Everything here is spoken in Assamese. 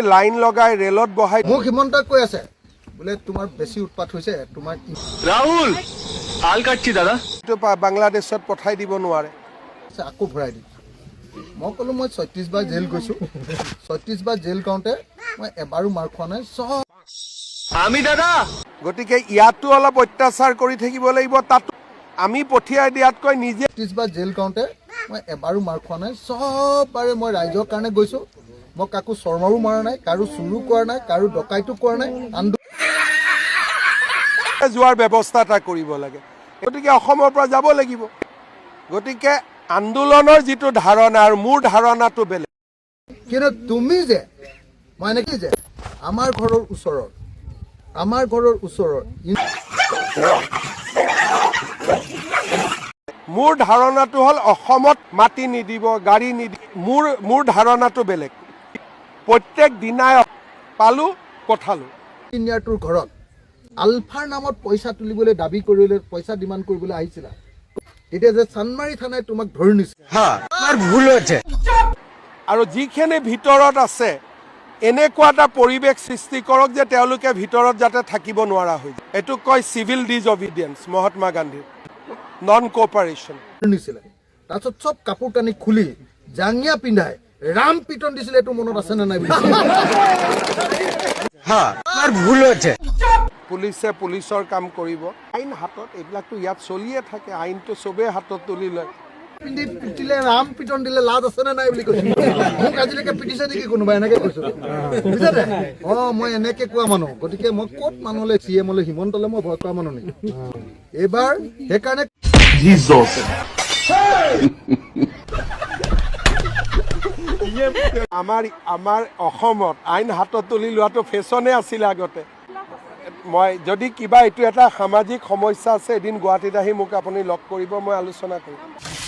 লাইন লগাই ৰেলত বহাই মোক হিমন্তই কৈ আছে বোলে তোমাৰ বেছি উৎপাত হৈছে তোমাৰ ৰাহুল হাল কাটছি দাদা বাংলাদেশত পঠাই দিব নোৱাৰে আকৌ ভৰাই দিম মই ক'লো মই ৩৬ বাৰ জেল গৈছোঁ ৩৬ বাৰ জেল গাওঁতে মই এবাৰো মাৰ খোৱা নাই চব আমি দাদা গতিকে ইয়াতো অলপ অত্যাচাৰ কৰি থাকিব লাগিব তাত আমি পঠিয়াই দিয়াতকৈ নিজে ৩৬ বাৰ জেল গাওঁতে মই এবাৰো মাৰ খোৱা নাই চববাৰে মই ৰাইজৰ কাৰণে গৈছোঁ মই কাকো চৰমাৰো মৰা নাই কাৰো চুৰো কৰা নাই কাৰো ডকাইতো কৰা নাই যোৱাৰ ব্যৱস্থা এটা কৰিব লাগে গতিকে অসমৰ পৰা যাব লাগিব গতিকে আন্দোলনৰ যিটো ধাৰণা আৰু মোৰ ধাৰণাটো বেলেগ কিন্তু তুমি যে মই এনেকৈ যে আমাৰ ঘৰৰ ওচৰৰ মোৰ ধাৰণাটো হ'ল অসমত মাটি নিদিব গাড়ী নিদিব মোৰ ধাৰণাটো বেলেগ প্ৰত্যেক দিনাই পালোঁ পঠালোঁ ইঞ্জিনিয়াৰটোৰ ঘৰত আলফাৰ নামত পইচা তুলিবলৈ দাবী কৰিবলৈ পইচা ডিমাণ্ড কৰিবলৈ আহিছিলা এতিয়া যে চানমাৰী থানাই তোমাক ধৰি নিছে ভুল হয়েছে আৰু যিখিনি ভিতৰত আছে এনেকুৱা এটা পৰিৱেশ সৃষ্টি কৰক যে তেওঁলোকে ভিতৰত যাতে থাকিব নোৱাৰা হৈ যায় এইটো কয় চিভিল ডিজঅবিডিয়েঞ্চ মহাত্মা গান্ধীৰ নন কোঅপাৰেশ্যন নিছিলে তাৰপিছত চব কাপোৰ কানি খুলি জাঙিয়া পিন্ধাই ৰাম পিটন দিছিলে এইটো মনত আছে নে নাই ভুল হয়েছে পুলিচে পুলিচৰ কাম কৰিব আইন হাতত এইবিলাকতো ইয়াত চলিয়ে থাকে আইনটো চবেই হাতত তুলি লয় পিন্ধি পিটিলে ৰাম পিটন দিলে লাজ আছে নে নাই বুলি কৈছো মোক আজিলৈকে পিটিছে নেকি কোনোবা এনেকে কৈছো বুজিছে মই এনেকে কোৱা মানুহ গতিকে মই ক'ত মানুহলৈ চিএমলৈ হিমন্তলৈ মই ভয় কৰা মানুহ নেকি এইবাৰ সেইকাৰণে আমাৰ অসমত আইন হাতত তুলি লোৱাটো ফেশ্বনে আছিলে আগতে মই যদি কিবা এইটো এটা সামাজিক সমস্যা আছে এদিন গুৱাহাটীত আহি মোক আপুনি লগ কৰিব মই আলোচনা কৰিম